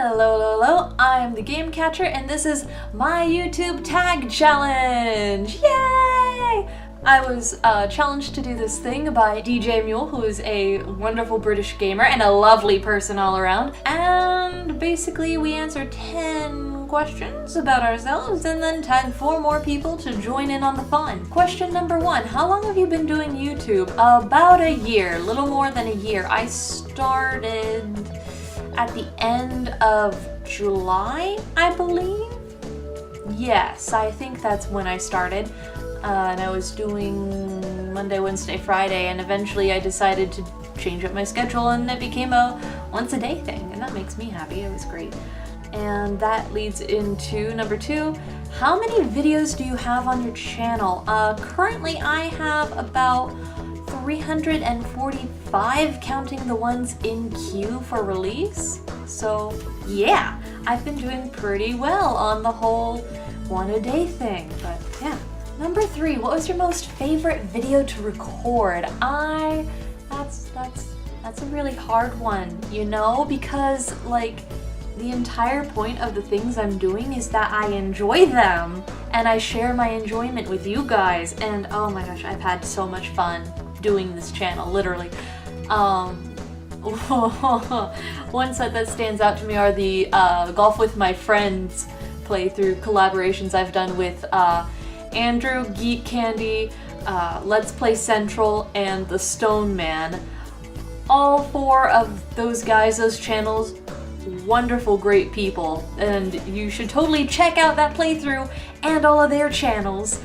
Hello, I'm the Game Catcher, and this is my YouTube Tag Challenge! Yay! I was challenged to do this thing by DJ Muel, who is a wonderful British gamer and a lovely person all around. And basically we answer 10 questions about ourselves and then tag 4 more people to join in on the fun. Question number 1, how long have you been doing YouTube? About a year, little more than a year. I started at the end of July, I believe? Yes, I think that's when I started. And I was doing Monday, Wednesday, Friday, and eventually I decided to change up my schedule and it became a once a day thing, and that makes me happy. It was great. And that leads into number 2. How many videos do you have on your channel? Currently I have about 345, counting the ones in queue for release. So yeah, I've been doing pretty well on the whole one a day thing, but yeah. Number 3, what was your most favorite video to record? That's a really hard one, you know, because like the entire point of the things I'm doing is that I enjoy them and I share my enjoyment with you guys, and oh my gosh, I've had so much fun doing this channel, literally. One set that stands out to me are the Golf with My Friends playthrough collaborations I've done with Andrew, Geek Candy, Let's Play Central, and The Stone Man. All 4 of those guys, those channels, wonderful, great people, and you should totally check out that playthrough and all of their channels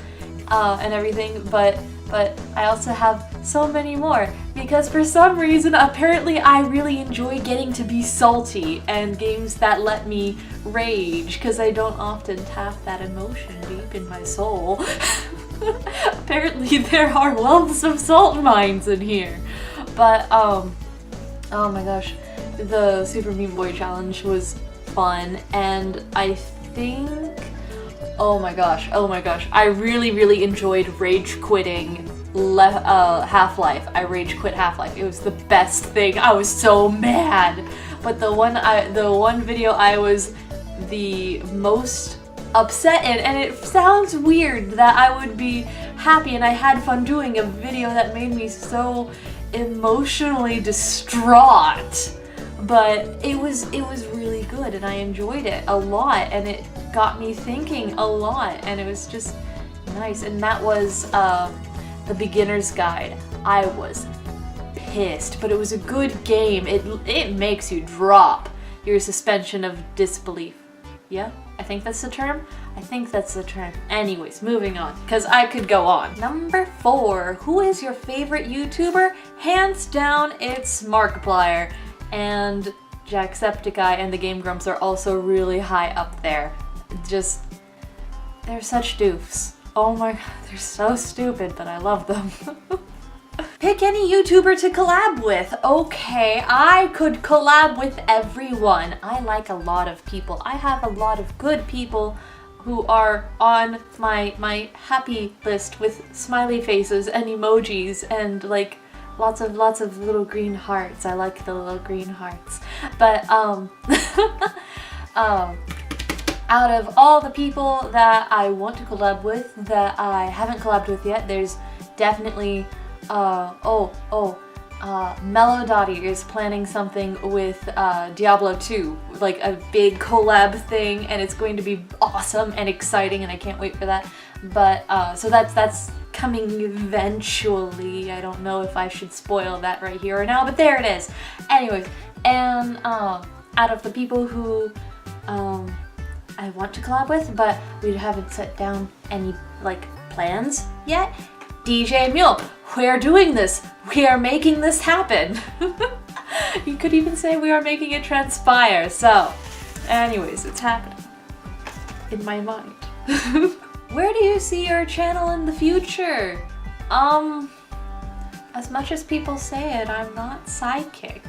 and everything, but I also have so many more, because for some reason, apparently I really enjoy getting to be salty and games that let me rage, because I don't often tap that emotion deep in my soul. Apparently there are loads of salt mines in here. But, oh my gosh, the Super Meat Boy Challenge was fun, and I think, oh my gosh, I really enjoyed rage quitting Half-Life. I rage quit Half-Life. It was the best thing. I was so mad. But the one video I was the most upset in, and it sounds weird that I would be happy and I had fun doing a video that made me so emotionally distraught, but it was really good and I enjoyed it a lot, and it got me thinking a lot, and it was just nice. And that was the beginner's guide. I was pissed, but it was a good game. It makes you drop your suspension of disbelief. Yeah, I think that's the term. Anyways, moving on, because I could go on. Number 4, who is your favorite YouTuber? Hands down, it's Markiplier, and Jacksepticeye and the Game Grumps are also really high up there. Just, they're such doofs. Oh my god, they're so stupid, but I love them. Pick any YouTuber to collab with. Okay, I could collab with everyone. I like a lot of people. I have a lot of good people who are on my happy list with smiley faces and emojis and like lots of little green hearts. I like the little green hearts. But out of all the people that I want to collab with that I haven't collabed with yet, there's definitely Mellow Dottie is planning something with Diablo 2, like a big collab thing, and it's going to be awesome and exciting, and I can't wait for that. But so that's coming eventually. I don't know if I should spoil that right here or now, but there it is. Anyways, and out of the people who I want to collab with, but we haven't set down any like plans yet, DJ Muel, we're doing this. We are making this happen. You could even say we are making it transpire. So, anyways, it's happening in my mind. Where do you see your channel in the future? As much as people say it, I'm not psychic.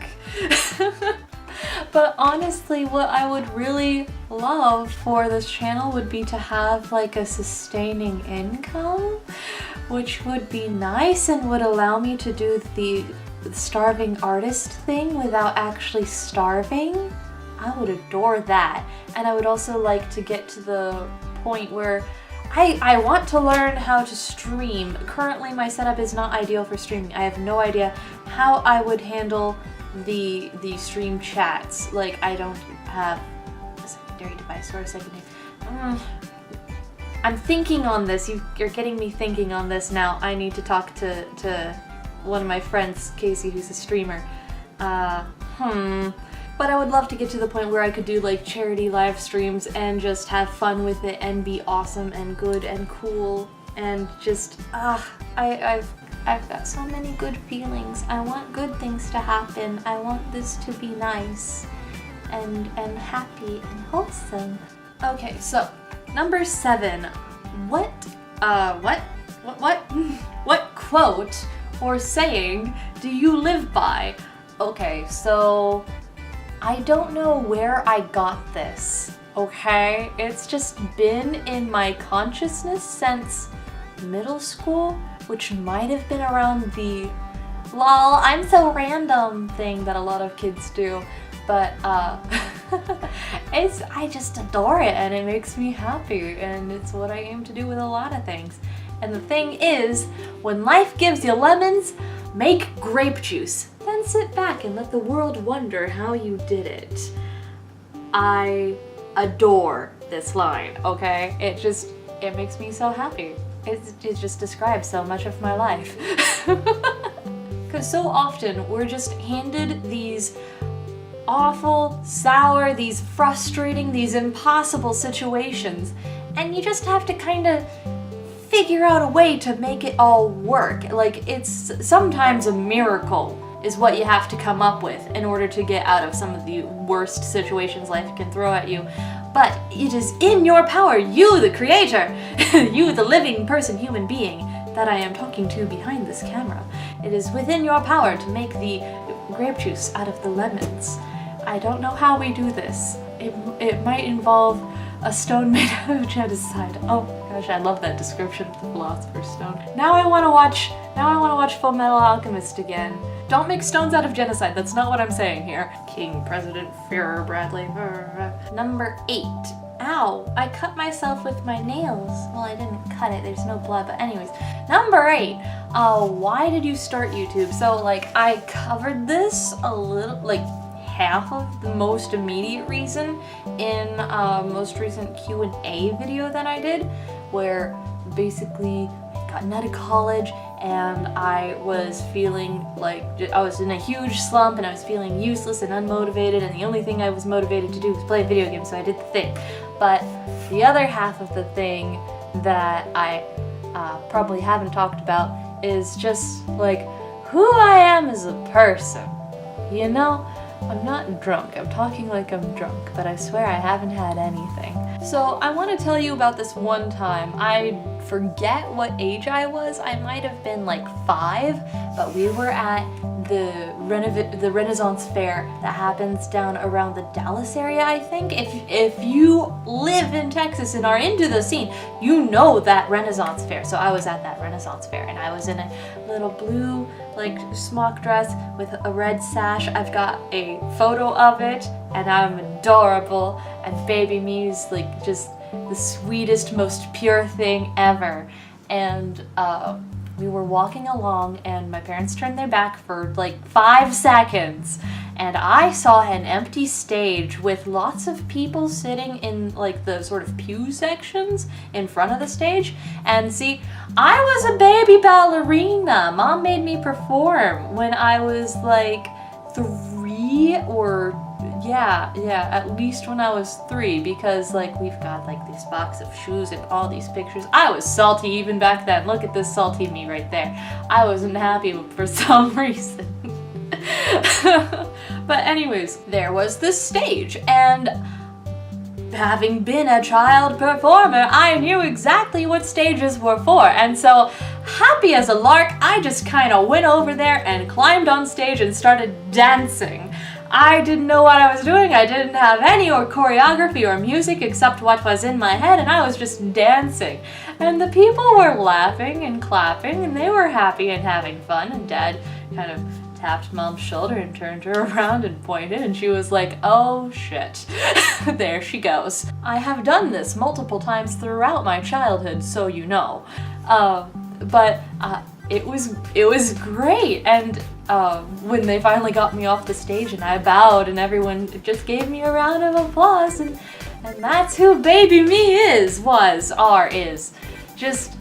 But honestly, what I would really love for this channel would be to have like a sustaining income, which would be nice and would allow me to do the starving artist thing without actually starving. I would adore that. And I would also like to get to the point where I want to learn how to stream. Currently my setup is not ideal for streaming. I have no idea how I would handle the stream chats. Like, I don't have a secondary device or a secondary... I'm thinking on this. You're getting me thinking on this now. I need to talk to one of my friends, Casey, who's a streamer. But I would love to get to the point where I could do like charity live streams and just have fun with it and be awesome and good and cool and just, I've got so many good feelings. I want good things to happen. I want this to be nice and happy and wholesome. Okay, so number 7. What quote or saying do you live by? Okay, so I don't know where I got this, okay? It's just been in my consciousness since middle school, which might have been around the lol, I'm so random thing that a lot of kids do, but I just adore it and it makes me happy, and it's what I aim to do with a lot of things. And the thing is, when life gives you lemons, make grape juice. Then sit back and let the world wonder how you did it. I adore this line, okay? It makes me so happy. It just describes so much of my life. Because so often we're just handed these awful, sour, these frustrating, these impossible situations, and you just have to kind of figure out a way to make it all work. Like, it's sometimes a miracle is what you have to come up with in order to get out of some of the worst situations life can throw at you. But it is in your power, you the creator, you the living person, human being that I am talking to behind this camera. It is within your power to make the grape juice out of the lemons. I don't know how we do this. It might involve a stone made out of genocide. Oh gosh, I love that description of the Philosopher's Stone. Now I want to watch Full Metal Alchemist again. Don't make stones out of genocide. That's not what I'm saying here. King President Führer Bradley. Number 8. Ow, I cut myself with my nails. Well, I didn't cut it, there's no blood, but anyways. Number 8. Why did you start YouTube? So, like, I covered this a little, like, half of the most immediate reason in most recent Q&A video that I did, where basically I got out of college and I was feeling like I was in a huge slump and I was feeling useless and unmotivated, and the only thing I was motivated to do was play video games, so I did the thing. But the other half of the thing that I probably haven't talked about is just like who I am as a person, you know? I'm not drunk. I'm talking like I'm drunk, but I swear I haven't had anything. So I want to tell you about this one time. I forget what age I was. I might have been like 5, but we were at the Renaissance Fair that happens down around the Dallas area, I think. If you live in Texas and are into the scene, you know that Renaissance Fair. So I was at that Renaissance Fair and I was in a little blue like smock dress with a red sash. I've got a photo of it and I'm adorable, and baby me is like just the sweetest, most pure thing ever. And we were walking along and my parents turned their back for like 5 seconds and I saw an empty stage with lots of people sitting in like the sort of pew sections in front of the stage. And see, I was a baby ballerina. Mom made me perform when I was like 3 or at least when I was 3, because like we've got like this box of shoes and all these pictures. I was salty even back then. Look at this salty me right there. I wasn't happy for some reason. But anyways, there was this stage, and having been a child performer, I knew exactly what stages were for, and so happy as a lark, I just kind of went over there and climbed on stage and started dancing. I didn't know what I was doing. I didn't have any choreography or music except what was in my head, and I was just dancing. And the people were laughing and clapping, and they were happy and having fun, and Dad kind of tapped Mom's shoulder and turned her around and pointed, and she was like, oh shit. There she goes. I have done this multiple times throughout my childhood, so you know. But it was great, and when they finally got me off the stage and I bowed and everyone just gave me a round of applause, and that's who Baby Me is. Just,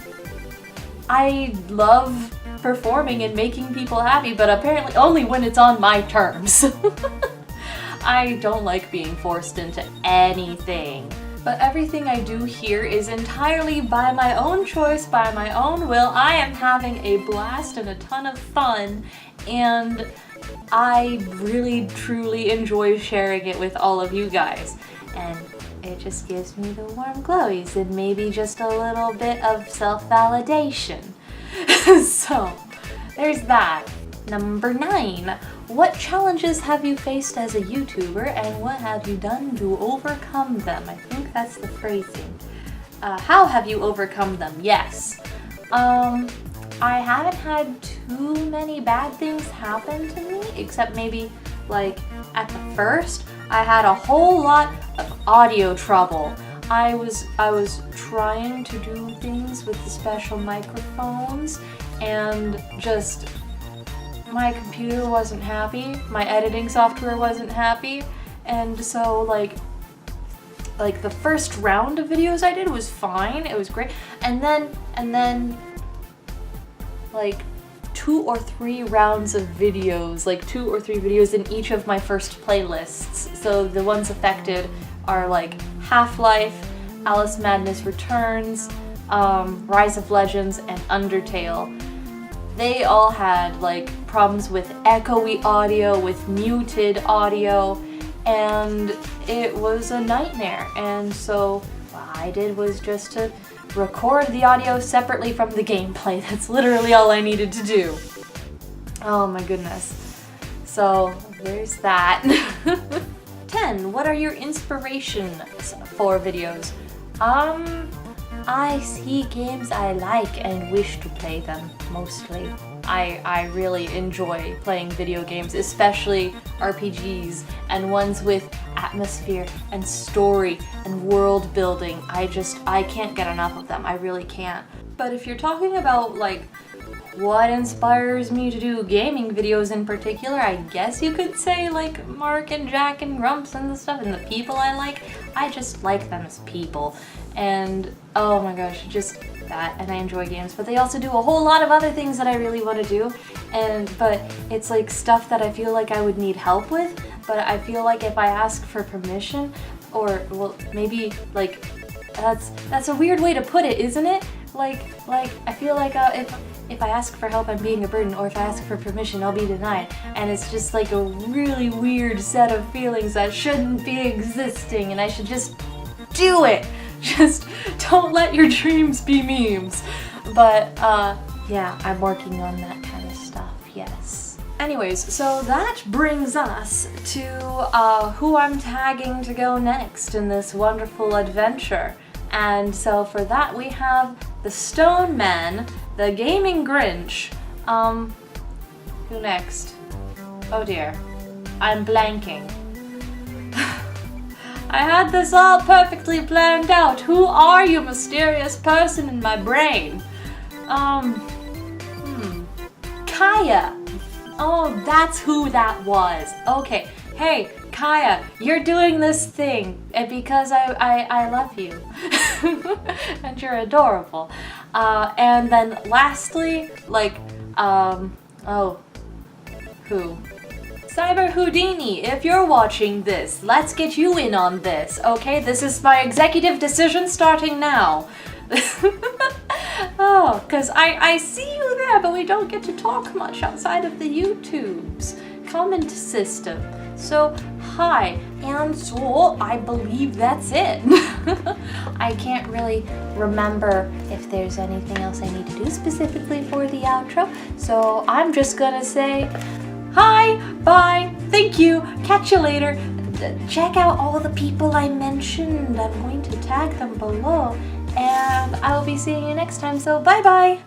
I love performing and making people happy, but apparently only when it's on my terms. I don't like being forced into anything. But everything I do here is entirely by my own choice, by my own will. I am having a blast and a ton of fun, and I really truly enjoy sharing it with all of you guys. And it just gives me the warm glowies and maybe just a little bit of self-validation. So, there's that. Number 9. What challenges have you faced as a YouTuber, and what have you done to overcome them? I think that's the phrasing. How have you overcome them? Yes. I haven't had too many bad things happen to me, except maybe like at the first, I had a whole lot of audio trouble. I was trying to do things with the special microphones, and just my computer wasn't happy, my editing software wasn't happy, and so like the first round of videos I did was fine, it was great, and then like 2 or 3 rounds of videos, like 2 or 3 videos in each of my first playlists. So the ones affected are like Half-Life, Alice Madness Returns, Rise of Legends, and Undertale. They all had like problems with echoey audio, with muted audio, and it was a nightmare. And so what I did was just to record the audio separately from the gameplay. That's literally all I needed to do. Oh my goodness. So there's that. 10. What are your inspirations for videos? I see games I like and wish to play them, mostly. I really enjoy playing video games, especially RPGs and ones with atmosphere and story and world building. I can't get enough of them, I really can't. But if you're talking about like what inspires me to do gaming videos in particular, I guess you could say like Mark and Jack and Grumps and the stuff, and the people I like. I just like them as people, and oh my gosh, just that. And I enjoy games, but they also do a whole lot of other things that I really want to do, but it's like stuff that I feel like I would need help with, but I feel like if I ask for permission, or well, maybe like that's a weird way to put it, isn't it? Like I feel like if I ask for help, I'm being a burden, or if I ask for permission, I'll be denied. And it's just like a really weird set of feelings that shouldn't be existing, and I should just do it. Just don't let your dreams be memes. But yeah, I'm working on that kind of stuff, yes. Anyways, so that brings us to who I'm tagging to go next in this wonderful adventure. And so for that we have the Stone Man, the Gaming Grinch. Who next? Oh dear, I'm blanking. I had this all perfectly planned out. Who are you, mysterious person in my brain? Kaya. Oh, that's who that was. Okay, hey, Kaya, you're doing this thing because I love you. And you're adorable. And then lastly, like, who? Cyber Houdini, if you're watching this, let's get you in on this, okay? This is my executive decision starting now. Oh, because I see you there, but we don't get to talk much outside of the YouTube's comment system. So, hi, and so I believe that's it. I can't really remember if there's anything else I need to do specifically for the outro, so I'm just gonna say hi, bye, thank you, catch you later. Check out all the people I mentioned. I'm going to tag them below, and I'll be seeing you next time, so bye-bye.